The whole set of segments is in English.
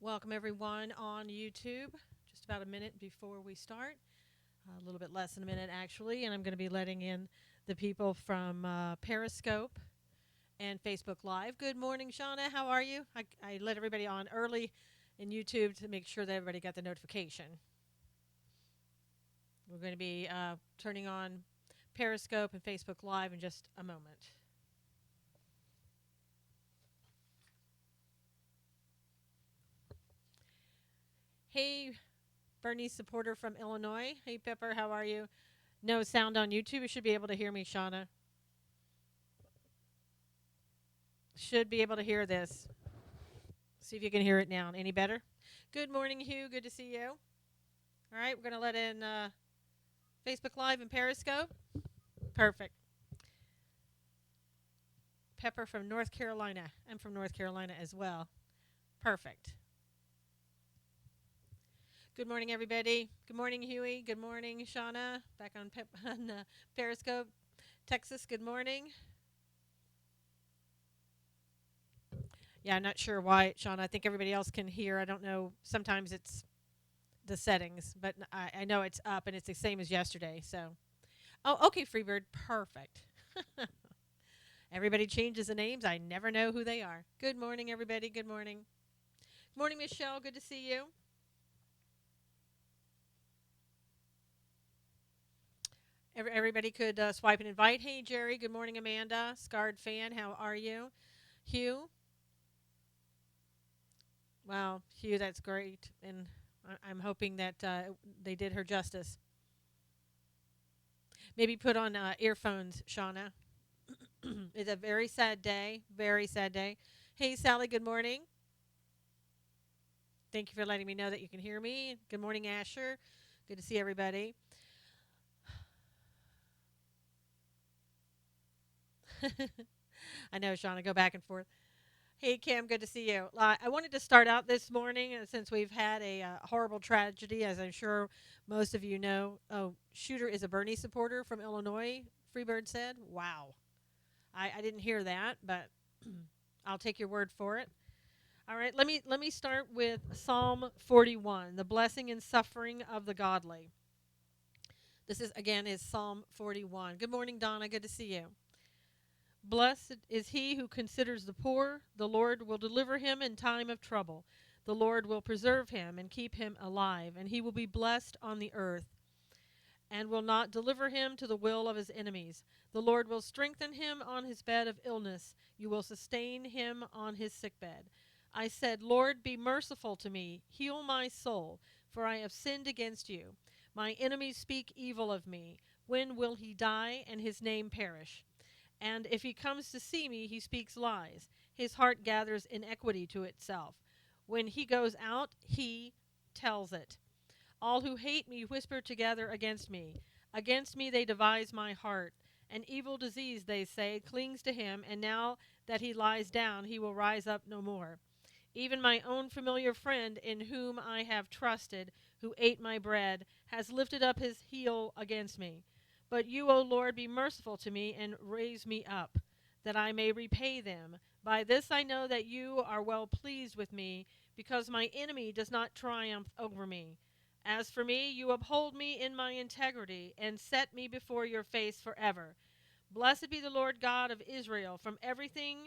Welcome everyone on YouTube. Just about a minute before we start, a little bit less than a minute actually, and I'm going to be letting in the people from Periscope and Facebook Live. Good morning, Shauna. How are you? I let everybody on early in YouTube to make sure that everybody got the notification. We're going to be turning on Periscope and Facebook Live in just a moment. Hey, Bernie supporter from Illinois. Hey, Pepper, how are you? No sound on YouTube. You should be able to hear me, Shauna. Should be able to hear this. See if you can hear it now. Any better? Good morning, Hugh. Good to see you. All right, we're going to let in Facebook Live and Periscope. Perfect. Pepper from North Carolina. I'm from North Carolina as well. Perfect. Good morning, everybody. Good morning, Huey. Good morning, Shauna. Back on, Periscope. Texas, good morning. Yeah, I'm not sure why, Shauna. I think everybody else can hear. I don't know. Sometimes it's the settings, but I know it's up and it's the same as yesterday. So, oh, okay, Freebird, perfect. Everybody changes the names. I never know who they are. Good morning, everybody. Good morning. Good morning, Michelle. Good to see you. Everybody could swipe and invite. Hey, Jerry. Good morning, Amanda. Scarred fan. How are you? Hugh. Wow, Hugh, that's great. And I'm hoping that they did her justice. Maybe put on earphones, Shauna. It's a very sad day. Very sad day. Hey, Sally, good morning. Thank you for letting me know that you can hear me. Good morning, Asher. Good to see everybody. I know, Shauna, go back and forth. Hey, Kim, good to see you. I wanted to start out this morning since we've had a horrible tragedy, as I'm sure most of you know. Oh, shooter is a Bernie supporter from Illinois, Freebird said. Wow. I didn't hear that, but I'll take your word for it. All right, let me start with Psalm 41, the blessing and suffering of the godly. This is Psalm 41. Good morning, Donna. Good to see you. Blessed is he who considers the poor. The Lord will deliver him in time of trouble. The Lord will preserve him and keep him alive, and he will be blessed on the earth, and will not deliver him to the will of his enemies. The Lord will strengthen him on his bed of illness. You will sustain him on his sickbed. I said, Lord, be merciful to me. Heal my soul, for I have sinned against you. My enemies speak evil of me. When will he die and his name perish? And if he comes to see me, he speaks lies. His heart gathers iniquity to itself. When he goes out, he tells it. All who hate me whisper together against me. Against me they devise my heart. An evil disease, they say, clings to him, and now that he lies down, he will rise up no more. Even my own familiar friend, in whom I have trusted, who ate my bread, has lifted up his heel against me. But you, O Lord, be merciful to me and raise me up, that I may repay them. By this I know that you are well pleased with me, because my enemy does not triumph over me. As for me, you uphold me in my integrity, and set me before your face forever. Blessed be the Lord God of Israel from everlasting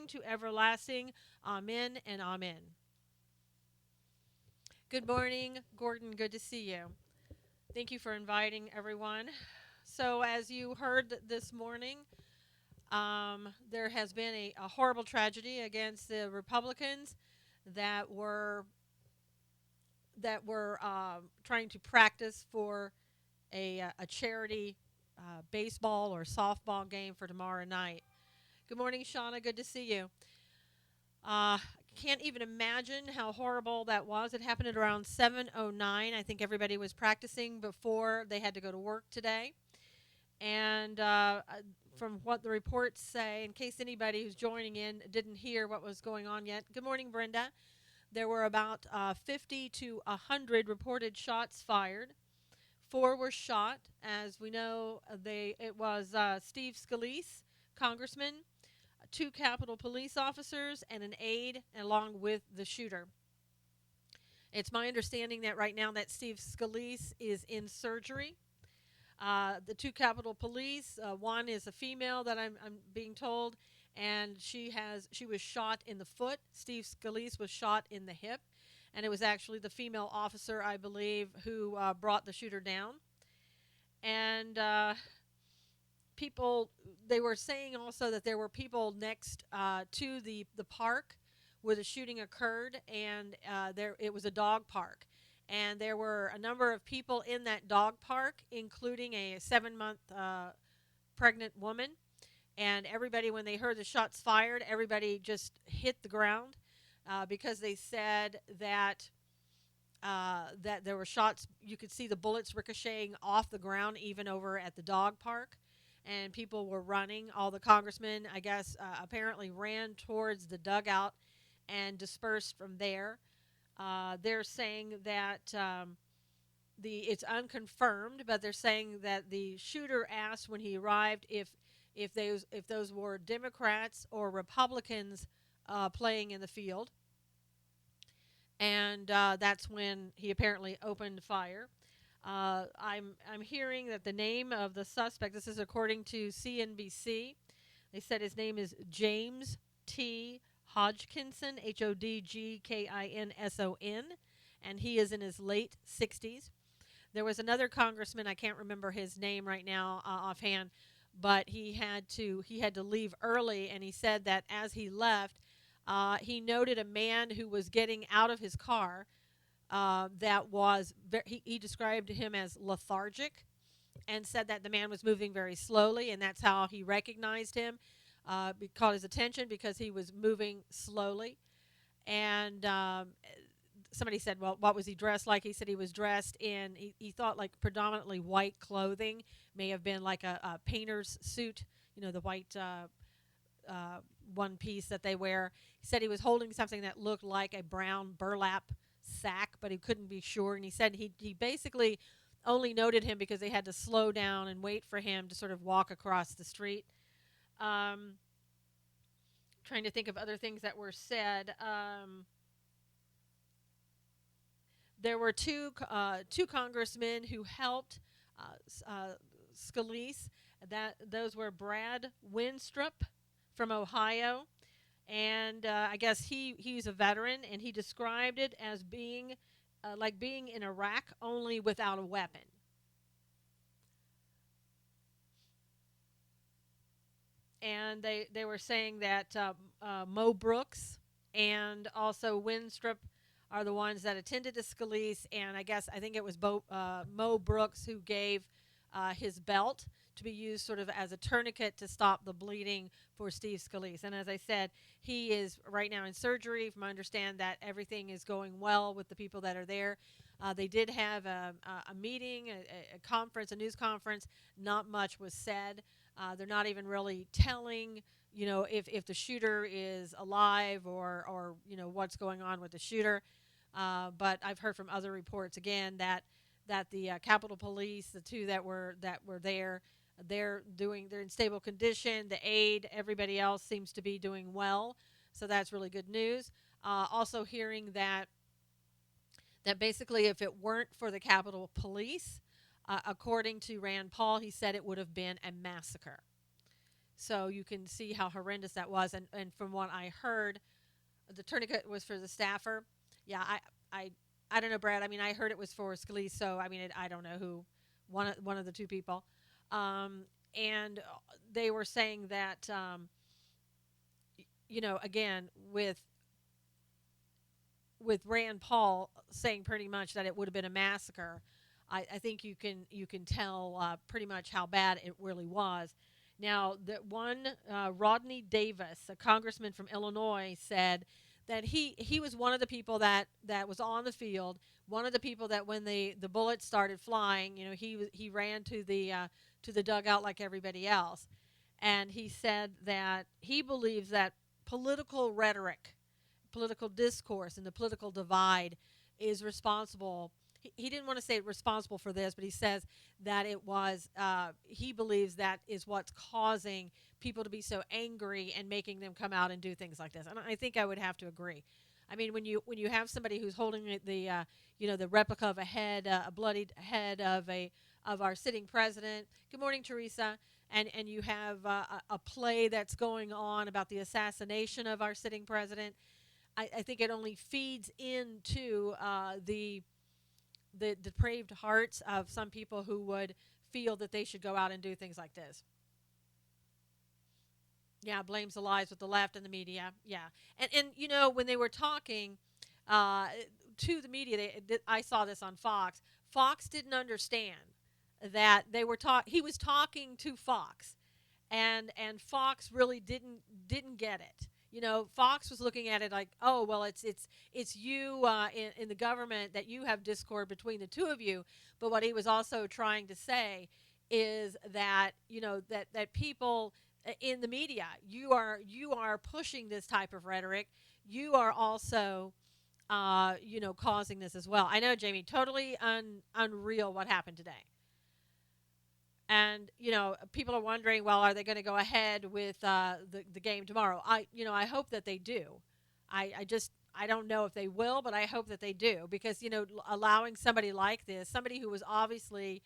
to everlasting. Amen and amen. Good morning, Gordon. Good to see you. Thank you for inviting everyone. So, as you heard this morning, there has been a horrible tragedy against the Republicans that were trying to practice for a charity baseball or softball game for tomorrow night. Good morning, Shauna. Good to see you. Uh, can't even imagine how horrible that was. It happened at around 7:09. I think everybody was practicing before they had to go to work today. And from what the reports say, in case anybody who's joining in didn't hear what was going on yet, good morning, Brenda. There were about 50 to 100 reported shots fired. 4 were shot. As we know, it was Steve Scalise, congressman, two Capitol police officers, and an aide, along with the shooter. It's my understanding that right now that Steve Scalise is in surgery. The two Capitol Police, one is a female that I'm being told, and she was shot in the foot. Steve Scalise was shot in the hip, and it was actually the female officer, I believe, who brought the shooter down. And people, they were saying also that there were people next to the park where the shooting occurred, and there it was a dog park, and there were a number of people in that dog park, including a 7-month pregnant woman. And everybody, when they heard the shots fired, everybody just hit the ground because they said that that there were shots. You could see the bullets ricocheting off the ground, even over at the dog park, and people were running. All the congressmen, I guess, apparently ran towards the dugout and dispersed from there. They're saying that it's unconfirmed, but they're saying that the shooter asked when he arrived if those were Democrats or Republicans playing in the field, and that's when he apparently opened fire. I'm hearing that the name of the suspect. This is according to CNBC. They said his name is James T. Hodgkinson, Hodgkinson, and he is in his late 60s. There was another congressman, I can't remember his name right now offhand, but he had to leave early, and he said that as he left, he noted a man who was getting out of his car that was he described him as lethargic, and said that the man was moving very slowly, and that's how he recognized him. Caught his attention because he was moving slowly. And somebody said, well, what was he dressed like? He said he was dressed in, he thought like predominantly white clothing, may have been like a painter's suit, the white one piece that they wear. He said he was holding something that looked like a brown burlap sack, but he couldn't be sure. And he said he basically only noted him because they had to slow down and wait for him to sort of walk across the street. Trying to think of other things that were said. There were two congressmen who helped Scalise. Those were Brad Winstrup from Ohio, and I guess he's a veteran, and he described it as being like being in Iraq only without a weapon. And they were saying that Mo Brooks and also Winstrup are the ones that attended to Scalise, and I think it was Mo Brooks who gave his belt to be used sort of as a tourniquet to stop the bleeding for Steve Scalise. And as I said, he is right now in surgery. From I understand that everything is going well with the people that are there. They did have a meeting, a conference, a news conference. Not much was said. They're not even really telling, if the shooter is alive or what's going on with the shooter. But I've heard from other reports again that the Capitol Police, the two that were there, they're in stable condition. The aide, everybody else seems to be doing well, so that's really good news. Also hearing that basically, if it weren't for the Capitol Police, according to Rand Paul, he said it would have been a massacre. So you can see how horrendous that was. And from what I heard, the tourniquet was for the staffer. Yeah, I don't know, Brad. I mean, I heard it was for Scalise, so I mean, I don't know who, one of the two people. And they were saying that, again, with Rand Paul saying pretty much that it would have been a massacre, I think you can tell pretty much how bad it really was. Now, that one Rodney Davis, a congressman from Illinois, said that he was one of the people that was on the field. One of the people that when the bullets started flying, he ran to the dugout like everybody else, and he said that he believes that political rhetoric, political discourse, and the political divide is responsible. He didn't want to say responsible for this, but he says that it was, he believes that is what's causing people to be so angry and making them come out and do things like this. And I think I would have to agree. I mean, when you have somebody who's holding the replica of a head, a bloodied head of our sitting president. Good morning, Teresa. And you have a play that's going on about the assassination of our sitting president. I think it only feeds into the depraved hearts of some people who would feel that they should go out and do things like this. Yeah, blames the lies with the left and the media. Yeah, and when they were talking uh, to the media, I saw this on Fox. Fox didn't understand that they were he was talking to Fox, and Fox really didn't get it. Fox was looking at it like, oh well, it's you in the government that you have discord between the two of you. But what he was also trying to say is that that people in the media, you are pushing this type of rhetoric. You are also causing this as well. I know, Jamie, totally unreal what happened today. And people are wondering, well, are they going to go ahead with the game tomorrow? I hope that they do. I don't know if they will, but I hope that they do, because allowing somebody like this, somebody who was obviously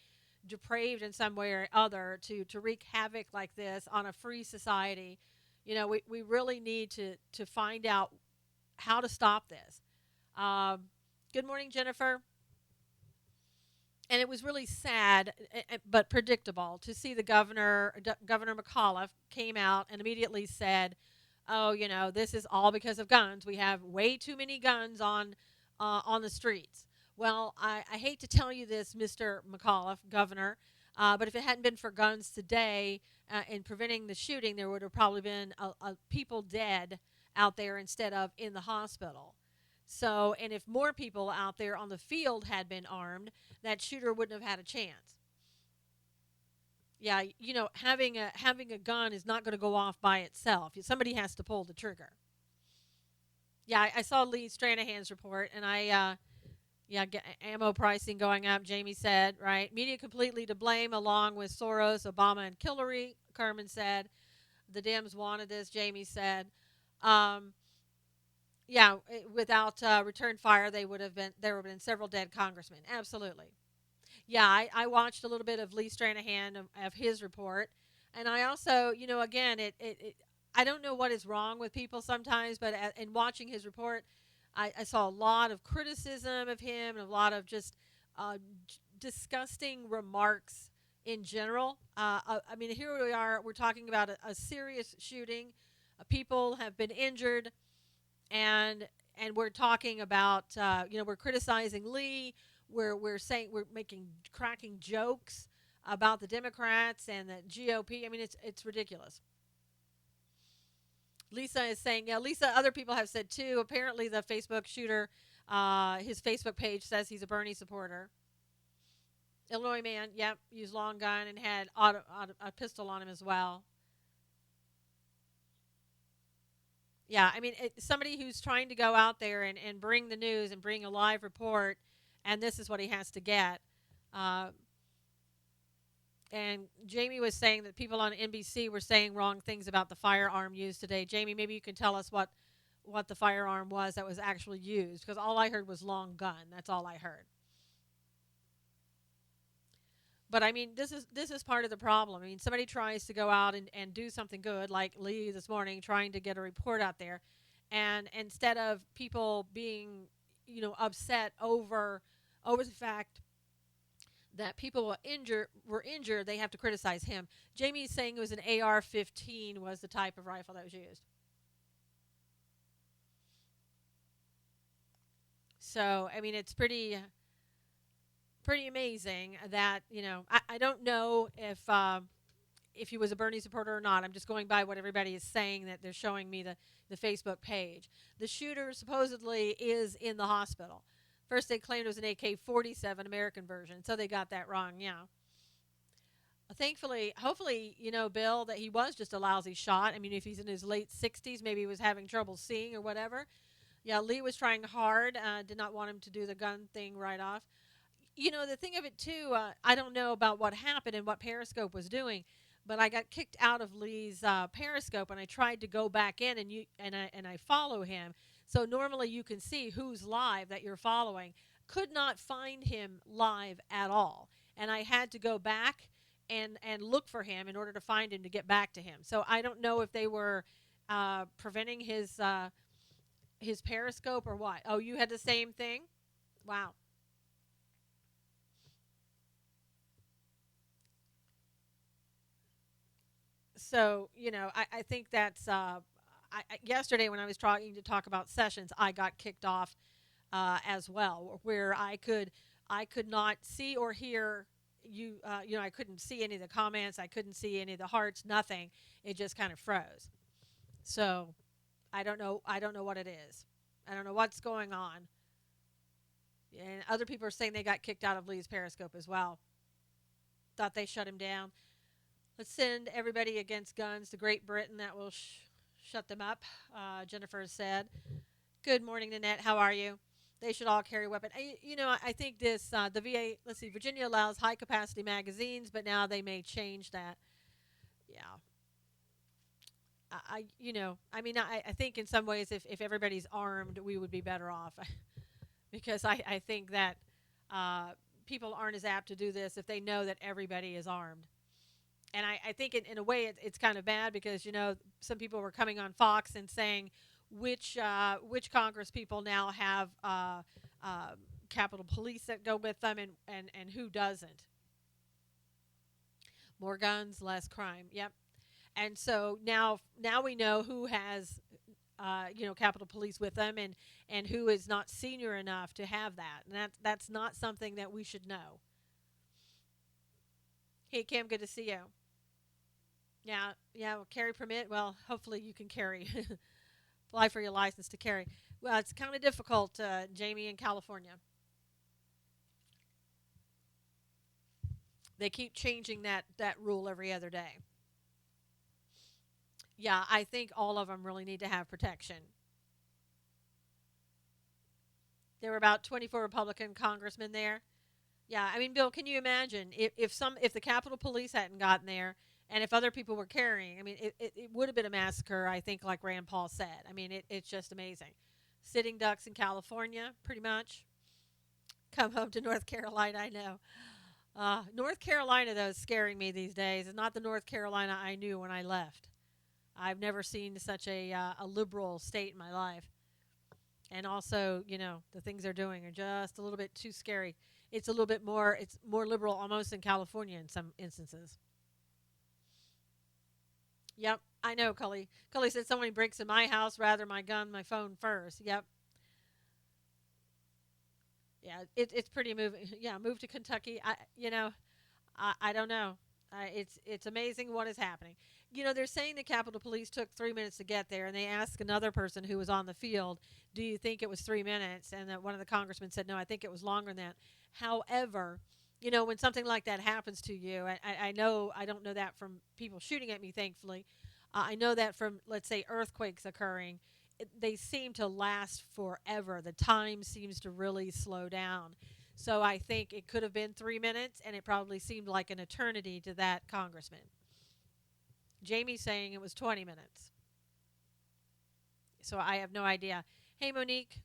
depraved in some way or other, to wreak havoc like this on a free society, we really need to find out how to stop this. Um, Good morning, Jennifer. And it was really sad, but predictable, to see the Governor McAuliffe came out and immediately said, "Oh, this is all because of guns. We have way too many guns on the streets." Well, I hate to tell you this, Mr. McAuliffe, Governor, but if it hadn't been for guns today in preventing the shooting, there would have probably been a people dead out there instead of in the hospital. So, and if more people out there on the field had been armed, that shooter wouldn't have had a chance. Yeah, having a gun is not going to go off by itself. Somebody has to pull the trigger. Yeah, I saw Lee Stranahan's report, and ammo pricing going up. Jamie said, right, media completely to blame, along with Soros, Obama, and Hillary. Kerman said, the Dems wanted this. Jamie said, um, yeah, without return fire, there would have been several dead congressmen. Absolutely. Yeah, I watched a little bit of Lee Stranahan of his report, and I also, again, I don't know what is wrong with people sometimes, but in watching his report, I saw a lot of criticism of him and a lot of just disgusting remarks in general. I mean, here we are, we're talking about a serious shooting. People have been injured, and we're talking about we're criticizing Lee. We're saying we're making cracking jokes about the Democrats and the GOP. I mean, it's ridiculous. Lisa is saying, yeah, Lisa, other people have said too. Apparently, the Facebook shooter, his Facebook page says he's a Bernie supporter. Illinois man, yep, used long gun and had a pistol on him as well. Yeah, I mean, somebody who's trying to go out there and bring the news and bring a live report, and this is what he has to get. Uh, and Jamie was saying that people on NBC were saying wrong things about the firearm used today. Jamie, maybe you can tell us what the firearm was that was actually used, because all I heard was long gun. That's all I heard. But I mean, this is part of the problem. I mean, somebody tries to go out and do something good, like Lee this morning trying to get a report out there, and instead of people being, upset over the fact that people were injured, they have to criticize him. Jamie is saying it was an AR-15 was the type of rifle that was used. So I mean, it's pretty amazing that I don't know if he was a Bernie supporter or not. I'm just going by what everybody is saying, that they're showing me the Facebook page. The shooter supposedly is in the hospital. First, they claimed it was an AK-47 American version, so they got that wrong. Yeah. Thankfully, hopefully, Bill, that he was just a lousy shot. I mean, if he's in his late 60s, maybe he was having trouble seeing or whatever. Yeah, Lee was trying hard. Did not want him to do the gun thing right off. The thing of it too, I don't know about what happened and what Periscope was doing, but I got kicked out of Lee's Periscope, and I tried to go back in, and I follow him. So normally you can see who's live that you're following. Could not find him live at all, and I had to go back and look for him in order to find him to get back to him. So I don't know if they were preventing his Periscope or what. Oh, you had the same thing? Wow. So I think that's yesterday when I was trying to talk about sessions, I got kicked off as well, where I could not see or hear you. I couldn't see any of the comments. I couldn't see any of the hearts. Nothing. It just kind of froze. So I don't know. I don't know what it is. I don't know what's going on. And other people are saying they got kicked out of Lee's Periscope as well. Thought they shut him down. Let's send everybody against guns to Great Britain. That will shut them up, Jennifer said. Good morning, Nanette. How are you? They should all carry a weapon. I think the VA, let's see, Virginia allows high capacity magazines, but now they may change that. Yeah. I think in some ways, if everybody's armed, we would be better off. Because I think that people aren't as apt to do this if they know that everybody is armed. And I think in a way it's kind of bad because some people were coming on Fox and saying which Congress people now have Capitol Police that go with them and who doesn't. More guns, less crime. Yep. And so now we know who has Capitol Police with them and who is not senior enough to have that. And that's not something that we should know. Hey Kim, good to see you. Yeah, well, carry permit. Well, hopefully you can carry. Apply for your license to carry. Well, it's kind of difficult, Jamie, in California. They keep changing that rule every other day. Yeah, I think all of them really need to have protection. There were about 24 Republican congressmen there. Yeah, I mean, Bill, can you imagine if the Capitol Police hadn't gotten there, and if other people were carrying? I mean, it would have been a massacre. I think, like Rand Paul said. I mean, it's just amazing. Sitting ducks in California, pretty much. Come home to North Carolina. I know. North Carolina, though, is scaring me these days. It's not the North Carolina I knew when I left. I've never seen such a liberal state in my life. And also, the things they're doing are just a little bit too scary. It's a little bit more, it's more liberal almost in California in some instances. Yep, I know, Cully. Cully said someone breaks in my house, rather my gun, my phone first. Yep. Yeah, it's pretty moving. Yeah, move to Kentucky. I don't know. It's amazing what is happening. They're saying the Capitol Police took 3 minutes to get there, and they asked another person who was on the field, "Do you think it was 3 minutes?" And one of the congressmen said, "No, I think it was longer than that." However, when something like that happens to you, I know I don't know that from people shooting at me, thankfully. I know that from, let's say, earthquakes occurring. They seem to last forever. The time seems to really slow down. So I think it could have been 3 minutes, and it probably seemed like an eternity to that congressman. Jamie's saying it was 20 minutes. So I have no idea. Hey, Monique,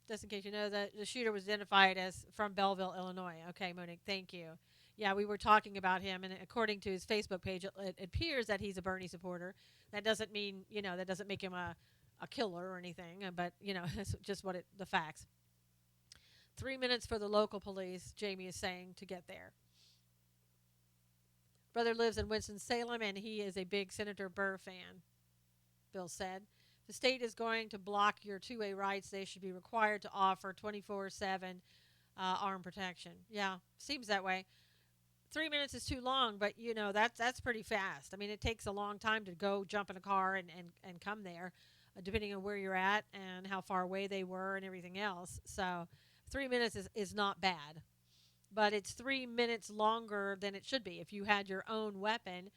just in case you know, the shooter was identified as from Belleville, Illinois. Okay, Monique, thank you. Yeah, we were talking about him, and according to his Facebook page, it appears that he's a Bernie supporter. That doesn't mean, that doesn't make him a killer or anything, but, it's just the facts. 3 minutes for the local police, Jamie is saying, to get there. Brother lives in Winston-Salem, and he is a big Senator Burr fan, Bill said. The state is going to block your two-way rights. They should be required to offer 24/7 armed protection. Yeah, seems that way. 3 minutes is too long, but that's pretty fast. I mean, it takes a long time to go jump in a car and come there, depending on where you're at and how far away they were and everything else. So 3 minutes is not bad, but it's 3 minutes longer than it should be. If you had your own weapon,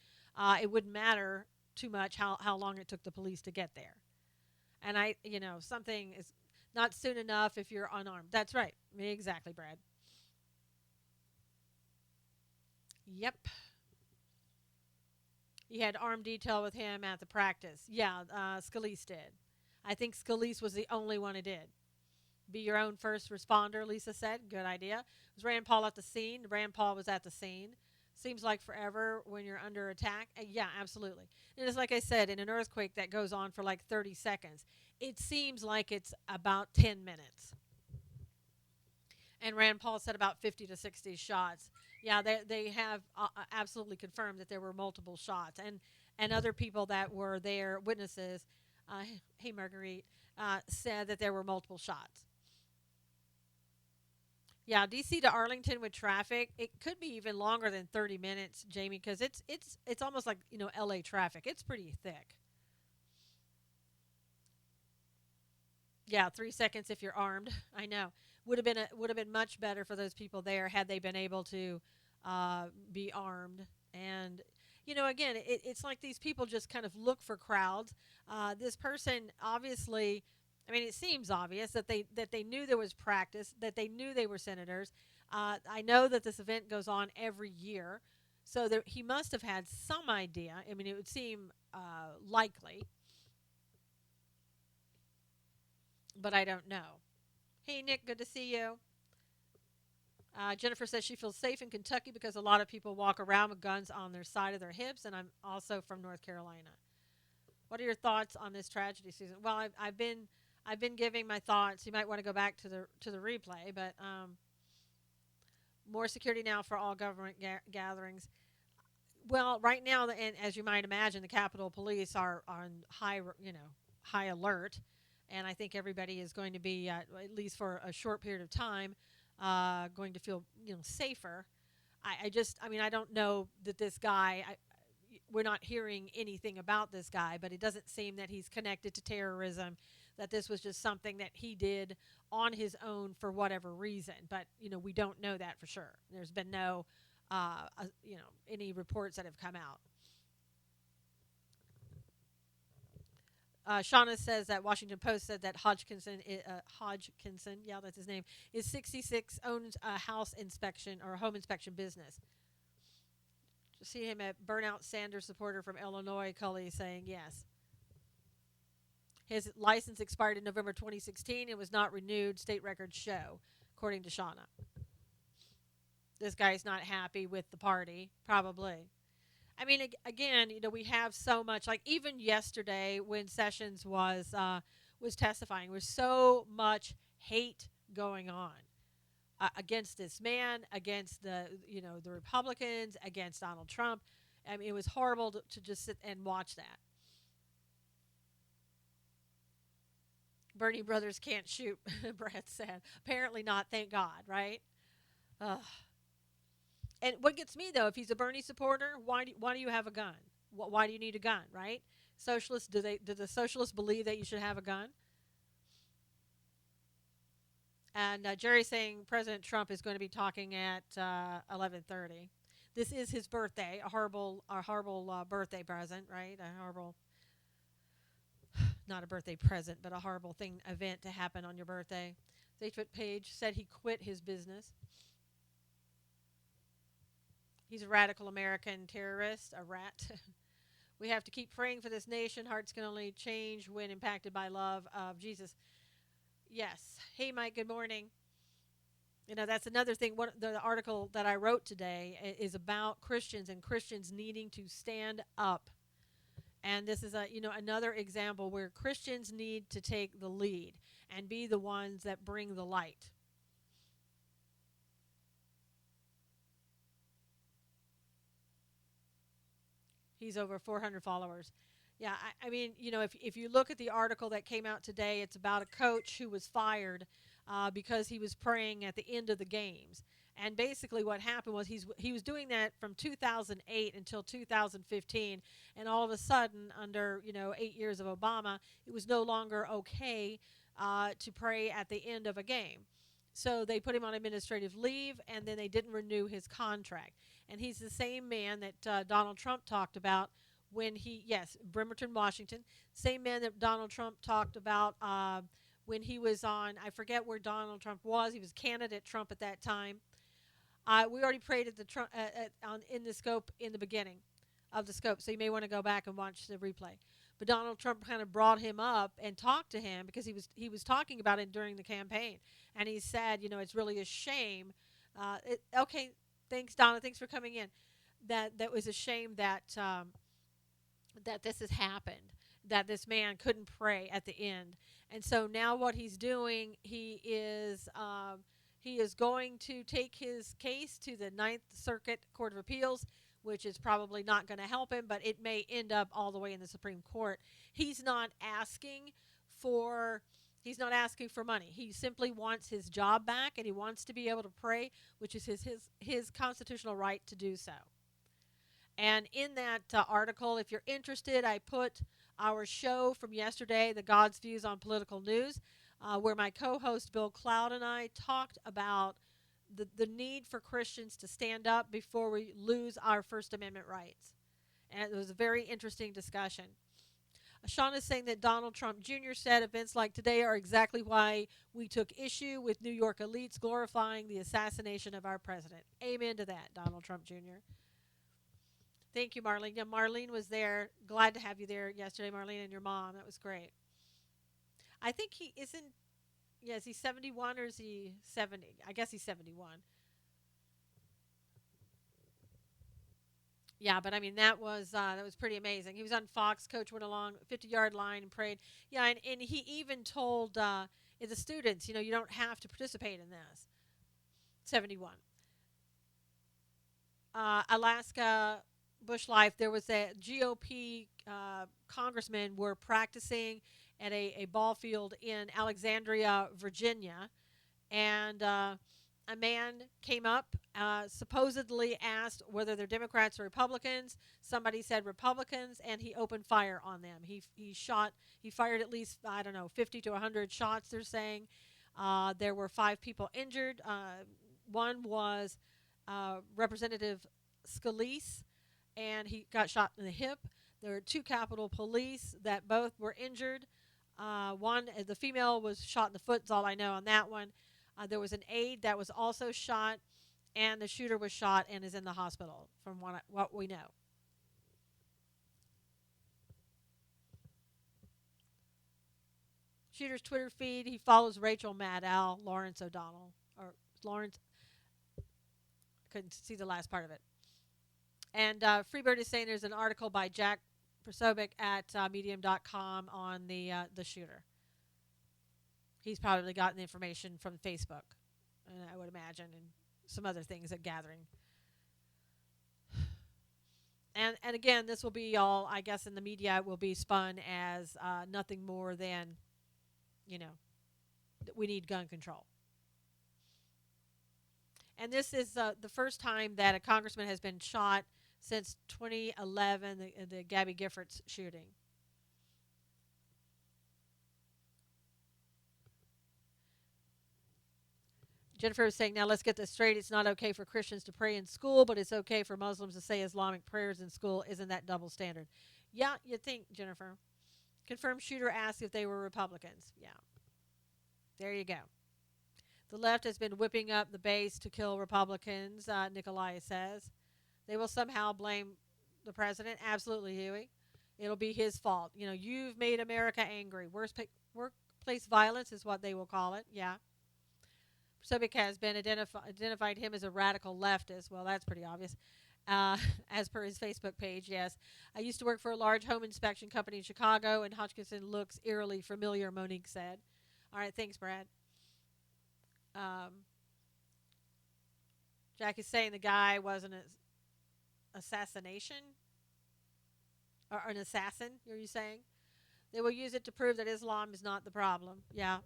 it wouldn't matter too much how long it took the police to get there. And something is not soon enough if you're unarmed. That's right. Exactly, Brad. Yep. He had armed detail with him at the practice. Yeah, Scalise did. I think Scalise was the only one who did. Be your own first responder, Lisa said. Good idea. Was Rand Paul at the scene? Rand Paul was at the scene. Seems like forever when you're under attack. Yeah, absolutely. And it's like I said, in an earthquake that goes on for like 30 seconds, it seems like it's about 10 minutes. And Rand Paul said about 50 to 60 shots. Yeah, they have absolutely confirmed that there were multiple shots. And other people that were there, witnesses, uh, hey, Marguerite, said that there were multiple shots. Yeah, DC to Arlington with traffic, it could be even longer than 30 minutes, Jamie, because it's almost like LA traffic. It's pretty thick. Yeah, 3 seconds if you're armed. I know. Would have been much better for those people there had they been able to be armed. And again, it's like these people just kind of look for crowds. This person obviously, I mean, it seems obvious that they knew there was practice, that they knew they were senators. I know that this event goes on every year, so that he must have had some idea. I mean, it would seem likely, but I don't know. Hey, Nick, good to see you. Jennifer says she feels safe in Kentucky because a lot of people walk around with guns on their side of their hips, and I'm also from North Carolina. What are your thoughts on this tragedy, Susan? Well, I've been giving my thoughts. You might want to go back to the replay, but more security now for all government gatherings. Well, right now, and as you might imagine, the Capitol Police are on high alert, and I think everybody is going to be at least for a short period of time going to feel safer. I mean, I don't know that this guy. We're not hearing anything about this guy, but it doesn't seem that he's connected to terrorism. That this was just something that he did on his own for whatever reason. But we don't know that for sure. There's been no, any reports that have come out. Shauna says that Washington Post said that Hodgkinson, yeah, that's his name, is 66, owns a house inspection or a home inspection business. To see him at Burnout Sanders supporter from Illinois, Cully saying yes. His license expired in November 2016 and was not renewed, state records show, according to Shauna. This guy's not happy with the party, probably. I mean, again, we have so much. Like even yesterday, when Sessions was testifying, there was so much hate going on against this man, against the Republicans, against Donald Trump. I mean, it was horrible to just sit and watch that. Bernie brothers can't shoot, Brett said. Apparently not. Thank God, right? Ugh. And what gets me though, if he's a Bernie supporter, why do you have a gun? Why do you need a gun, right? Socialists, do the socialists believe that you should have a gun? And Jerry's saying President Trump is going to be talking at 11:30. This is his birthday, a horrible birthday present, right? A horrible, not a birthday present, but a horrible event to happen on your birthday. Facebook page said he quit his business. He's a radical American terrorist, a rat. We have to keep praying for this nation. Hearts can only change when impacted by love of Jesus. Yes. Hey, Mike, good morning. That's another thing. The article that I wrote today is about Christians and Christians needing to stand up. And this is another example where Christians need to take the lead and be the ones that bring the light. He's over 400 followers. Yeah, I mean, if you look at the article that came out today, it's about a coach who was fired because he was praying at the end of the games. And basically, what happened was he was doing that from 2008 until 2015, and all of a sudden, under 8 years of Obama, it was no longer okay to pray at the end of a game. So they put him on administrative leave, and then they didn't renew his contract. And he's the same man that Donald Trump talked about yes, Bremerton, Washington, same man that Donald Trump talked about when he was on, I forget where Donald Trump was. He was candidate Trump at that time. We already prayed at the in the scope in the beginning. of the scope. So you may want to go back and watch the replay. But Donald Trump kind of brought him up and talked to him because he was talking about it during the campaign, and he said, it's really a shame. Okay, thanks, Donna. Thanks for coming in. That was a shame that this has happened. That this man couldn't pray at the end, and so now what he's doing, he is going to take his case to the Ninth Circuit Court of Appeals, which is probably not going to help him, but it may end up all the way in the Supreme Court. He's not asking for he's not asking for money. He simply wants his job back, and he wants to be able to pray, which is his constitutional right to do so. And in that article, if you're interested, I put our show from yesterday, The God's Views on Political News, where my co-host Bill Cloud and I talked about the need for Christians to stand up before we lose our First Amendment rights. And it was a very interesting discussion. Sean is saying that Donald Trump Jr. said events like today are exactly why we took issue with New York elites glorifying the assassination of our president. Amen to that, Donald Trump Jr. Thank you, Marlene. Yeah, Marlene was there. Glad to have you there yesterday, Marlene, and your mom. That was great. I think he isn't. Yeah, is he 71 or is he 70? I guess he's 71. Yeah, but I mean that was pretty amazing. He was on Fox. Coach went along 50-yard line and prayed. Yeah, and he even told the students, you don't have to participate in this. 71. Alaska Bush Life. There was a GOP congressman were practicing at a ball field in Alexandria, Virginia, and a man came up, supposedly asked whether they're Democrats or Republicans. Somebody said Republicans, and he opened fire on them. He fired at least, I don't know, 50 to 100 shots, they're saying. There were 5 people injured. One was Representative Scalise, and he got shot in the hip. There were 2 Capitol Police that both were injured. The female was shot in the foot, is all I know on that one. There was an aide that was also shot, and the shooter was shot and is in the hospital, from what we know. Shooter's Twitter feed, he follows Rachel Maddow, Lawrence O'Donnell, or Lawrence, couldn't see the last part of it. And Freebird is saying there's an article by Jack Prosovic at medium.com on the shooter. He's probably gotten the information from Facebook, and I would imagine, and some other things at gathering. And again, this will be all, I guess, in the media, it will be spun as nothing more than, we need gun control. And this is the first time that a congressman has been shot since 2011, the Gabby Giffords shooting. Jennifer is saying, now let's get this straight. It's not okay for Christians to pray in school, but it's okay for Muslims to say Islamic prayers in school. Isn't that double standard? Yeah, you think, Jennifer. Confirmed shooter asked if they were Republicans. Yeah. There you go. The left has been whipping up the base to kill Republicans, Nikolai says. They will somehow blame the president. Absolutely, Huey. It'll be his fault. You've made America angry. Workplace violence is what they will call it. Yeah. Sobek has been identified him as a radical leftist. Well, that's pretty obvious. As per his Facebook page, yes. I used to work for a large home inspection company in Chicago, and Hodgkinson looks eerily familiar, Monique said. All right, thanks, Brad. Jack is saying the guy was an assassination? Or an assassin, are you saying? They will use it to prove that Islam is not the problem. Yeah.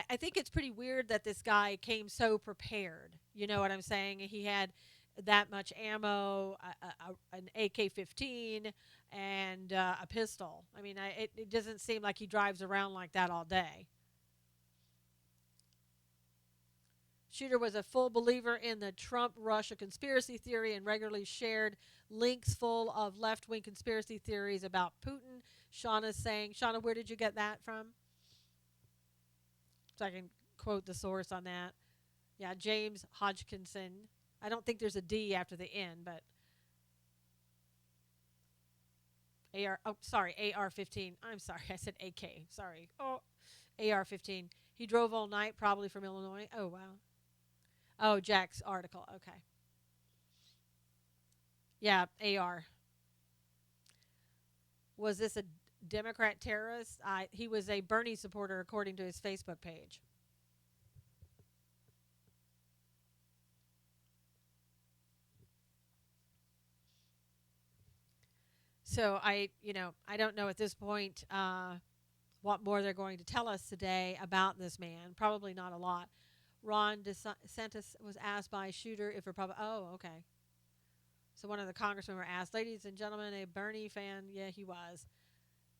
I think it's pretty weird that this guy came so prepared. You know what I'm saying? He had that much ammo, an AK-15, and a pistol. I mean, it doesn't seem like he drives around like that all day. Shooter was a full believer in the Trump-Russia conspiracy theory and regularly shared links full of left-wing conspiracy theories about Putin. Shauna's saying, Shauna, where did you get that from? So I can quote the source on that. Yeah, James Hodgkinson. I don't think there's a D after the N, but AR. Oh, sorry, AR-15. I'm sorry, I said AK. Sorry. Oh, AR-15. He drove all night, probably from Illinois. Oh wow. Oh, Jack's article. Okay. Yeah, AR. Was this a Democrat terrorist? He was a Bernie supporter, according to his Facebook page. So I don't know at this point what more they're going to tell us today about this man. Probably not a lot. Ron DeSantis was asked by a shooter if Republic. Oh, okay. So one of the congressmen were asked, ladies and gentlemen, a Bernie fan. Yeah, he was.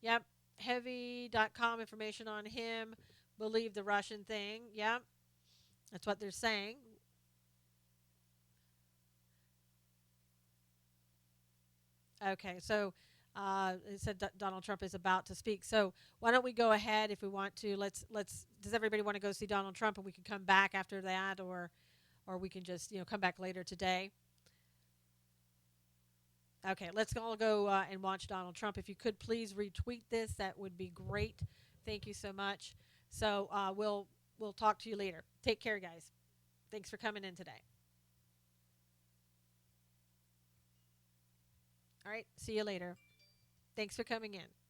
Yep. Heavy.com information on him. Believe the Russian thing. Yep. That's what they're saying. Okay, so it said Donald Trump is about to speak. So why don't we go ahead if we want to? Let's. Does everybody want to go see Donald Trump and we can come back after that, or we can just come back later today? Okay, let's all go and watch Donald Trump. If you could please retweet this, that would be great. Thank you so much. So we'll talk to you later. Take care, guys. Thanks for coming in today. All right, see you later. Thanks for coming in.